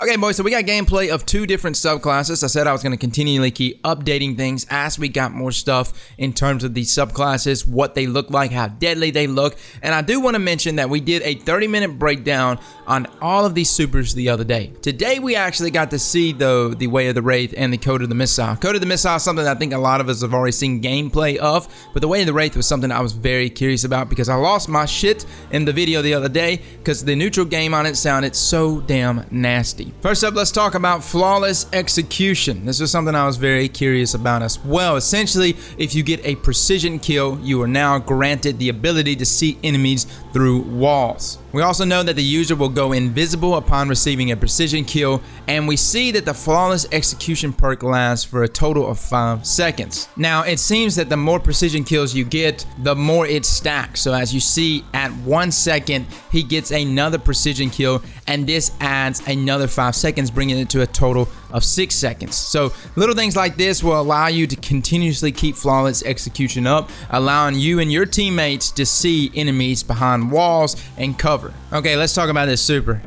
Okay, boys, so we got gameplay of 2 different subclasses. I said I was going to continually keep updating things as we got more stuff in terms of these subclasses, what they look like, how deadly they look. And I do want to mention that we did a 30-minute breakdown on all of these supers the other day. Today, we actually got to see, though, the Way of the Wraith and the Code of the Missile. Code of the Missile is something that I think a lot of us have already seen gameplay of, but the Way of the Wraith was something I was very curious about because I lost my shit in the video the other day because the neutral game on it sounded so damn nasty. First up, let's talk about flawless execution. This was something I was very curious about as well. Essentially, if you get a precision kill, you are now granted the ability to see enemies through walls. We also know that the user will go invisible upon receiving a precision kill, and we see that the flawless execution perk lasts for a total of 5 seconds. Now, it seems that the more precision kills you get, the more it stacks. So as you see, at 1 second, he gets another precision kill, and this adds another 5 seconds, bringing it to a total of 6 seconds. So little things like this will allow you to continuously keep flawless execution up, allowing you and your teammates to see enemies behind walls and cover. Okay, let's talk about this super.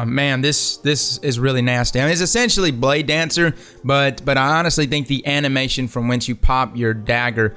Man, this is really nasty. I mean, it's essentially Blade Dancer, but I honestly think the animation from when you pop your dagger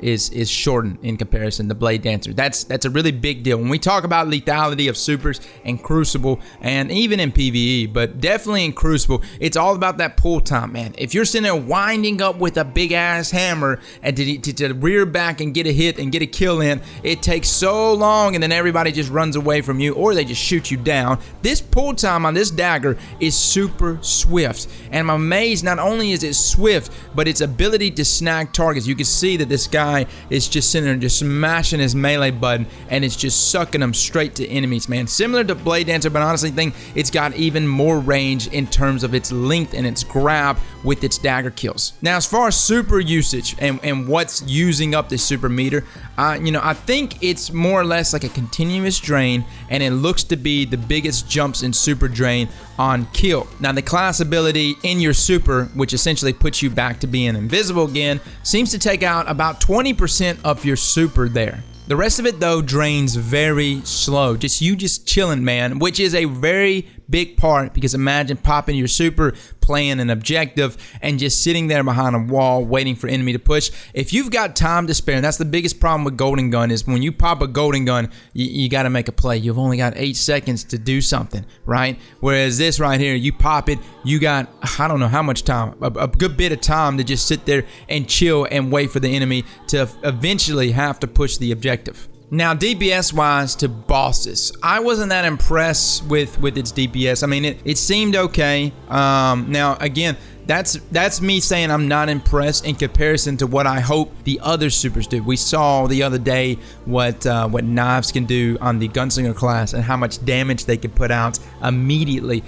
is shortened in comparison to Blade Dancer. That's a really big deal. When we talk about lethality of supers and Crucible, and even in PvE, but definitely in Crucible, it's all about that pull time, man. If you're sitting there winding up with a big ass hammer and to rear back and get a hit and get a kill in, it takes so long, and then everybody just runs away from you, or they just shoot you down. This pull time on this dagger is super swift, and I'm amazed not only is it swift, but its ability to snag targets. You can see that this guy is just sitting there just smashing his melee button, and it's just sucking them straight to enemies, man. Similar to Blade Dancer, but honestly think it's got even more range in terms of its length and its grab with its dagger kills. Now, as far as super usage and what's using up this super meter, I think it's more or less like a continuous drain, and it looks to be the biggest jumps in super drain on kill. Now, the class ability in your super, which essentially puts you back to being invisible again, seems to take out about 20% of your super there. The rest of it, though, drains very slow. Just chilling, man, which is a very big part, because imagine popping your super, playing an objective, and just sitting there behind a wall waiting for enemy to push. If you've got time to spare, and that's the biggest problem with Golden Gun, is when you pop a Golden Gun, you got to make a play. You've only got 8 seconds to do something, right? Whereas this right here, you pop it, you got, I don't know how much time, a good bit of time to just sit there and chill and wait for the enemy to eventually have to push the objective. Now, DPS wise to bosses, I wasn't that impressed with its DPS. I mean, it seemed okay. Now, again, that's me saying I'm not impressed in comparison to what I hope the other supers do. We saw the other day what knives can do on the Gunslinger class and how much damage they can put out immediately.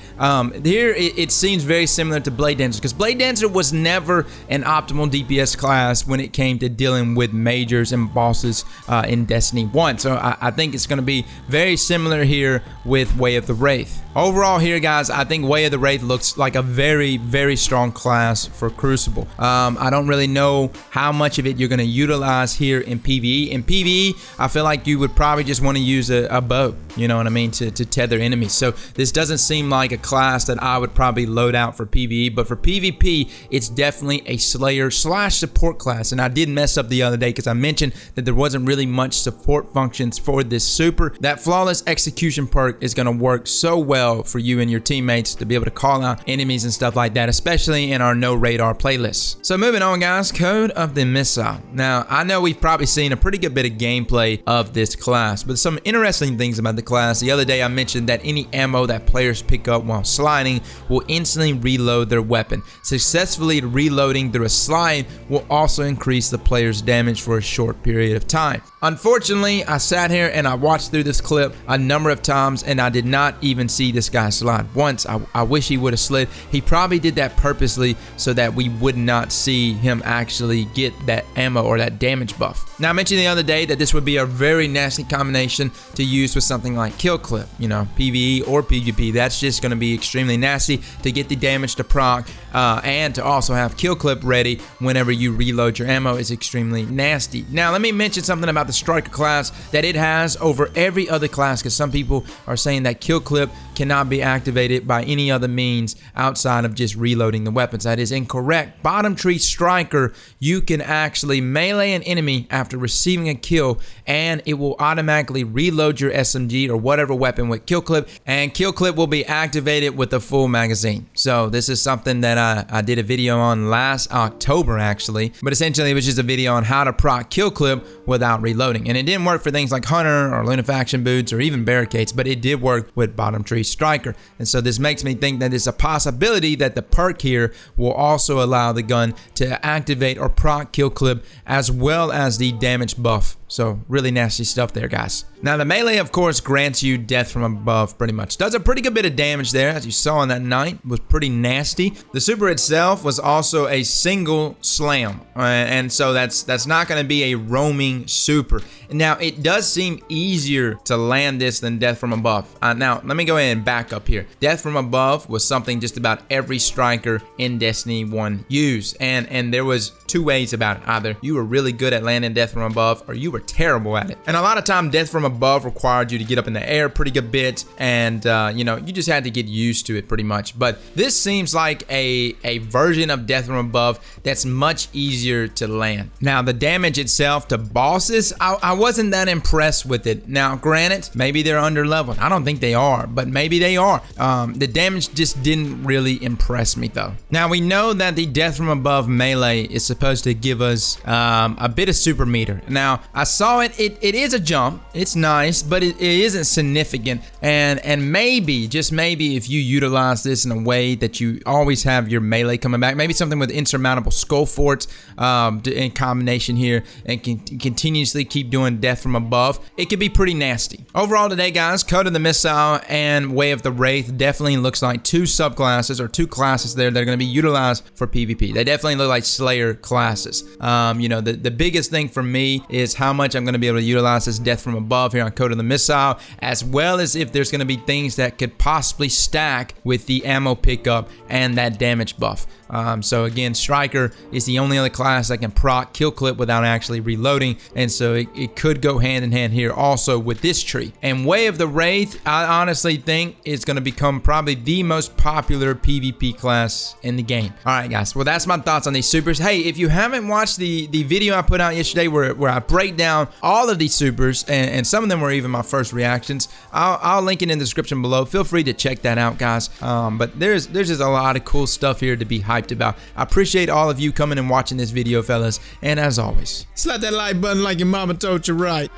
Here it seems very similar to Blade Dancer, because Blade Dancer was never an optimal DPS class when it came to dealing with majors and bosses in Destiny 1. So I think it's going to be very similar here with Way of the Wraith. Overall here, guys, I think Way of the Wraith looks like a very, very strong class for Crucible. I don't really know how much of it you're going to utilize here in PvE. In PvE, I feel like you would probably just want to use a bow, you know what I mean, to tether enemies. So this doesn't seem like a class that I would probably load out for PvE, but for PvP, it's definitely a Slayer / support class. And I did mess up the other day because I mentioned that there wasn't really much support functions for this super. That flawless execution perk is going to work so well for you and your teammates to be able to call out enemies and stuff like that, especially in our no radar playlists. So moving on, guys, Code of the Missile. Now, I know we've probably seen a pretty good bit of gameplay of this class, but some interesting things about the class. The other day I mentioned that any ammo that players pick up while sliding will instantly reload their weapon. Successfully reloading through a slide will also increase the player's damage for a short period of time. Unfortunately, I sat here and I watched through this clip a number of times, and I did not even see this guy slide once. I wish he would have slid. He probably did that purposely so that we would not see him actually get that ammo or that damage buff. Now, I mentioned the other day that this would be a very nasty combination to use with something like Kill Clip, you know, PvE or PvP. That's just going to be extremely nasty to get the damage to proc, and to also have Kill Clip ready whenever you reload your ammo is extremely nasty. Now, let me mention something about the Striker class that it has over every other class, because some people are saying that kill clip cannot be activated by any other means outside of just reloading the weapons. That is incorrect. Bottom tree Striker, you can actually melee an enemy after receiving a kill, and it will automatically reload your SMG or whatever weapon with kill clip, and kill clip will be activated with the full magazine. So this is something that I did a video on last October actually, but essentially it was just a video on how to proc kill clip without reloading, and it didn't work for things like Hunter or Lunafaction boots or even barricades, but it did work with bottom tree Striker. And so this makes me think that it's a possibility that the perk here will also allow the gun to activate or proc kill clip as well as the damage buff. So really nasty stuff there, guys. Now the melee, of course, grants you death from above pretty much. Does a pretty good bit of damage there, as you saw in that night. Was pretty nasty. The super itself was also a single slam, and so that's not going to be a roaming super. Now it does seem easier to land this than death from above. Now let me go ahead and back up here. Death from above was something just about every striker in Destiny 1 used, and there was two ways about it. Either you were really good at landing death from above, or you were terrible at it. And a lot of time death from above required you to get up in the air pretty good bit, and you know, you just had to get used to it pretty much. But this seems like a version of death from above that's much easier to land. Now the damage itself to bosses, I wasn't that impressed with it. Now granted, maybe they're under leveled. I don't think they are, but maybe they are. The damage just didn't really impress me though. Now we know that the death from above melee is supposed to give us a bit of super meter. Now I saw it is a jump, it's nice, but it isn't significant, and maybe, just maybe, if you utilize this in a way that you always have your melee coming back, maybe something with insurmountable skull forts in combination here, and can continuously keep doing death from above, it could be pretty nasty. Overall today, guys, Code of the Missile and Way of the Wraith definitely looks like two subclasses or two classes there that are going to be utilized for PvP. They definitely look like Slayer classes. You know, the biggest thing for me is how much I'm going to be able to utilize this death from above here on Code of the Missile, as well as if there's going to be things that could possibly stack with the ammo pickup and that damage buff. So again, Striker is the only other class that can proc kill clip without actually reloading, and so it could go hand in hand here also with this tree. And Way of the Wraith, I honestly think is going to become probably the most popular PvP class in the game. Alright guys, well that's my thoughts on these supers. Hey, if you haven't watched the video I put out yesterday where I break down all of these supers, and some of them were even my first reactions, I'll link it in the description below. Feel free to check that out, guys. But there's just a lot of cool stuff here to be hyped about. I appreciate all of you coming and watching this video, fellas, and as always, slap that like button like your mama told you right.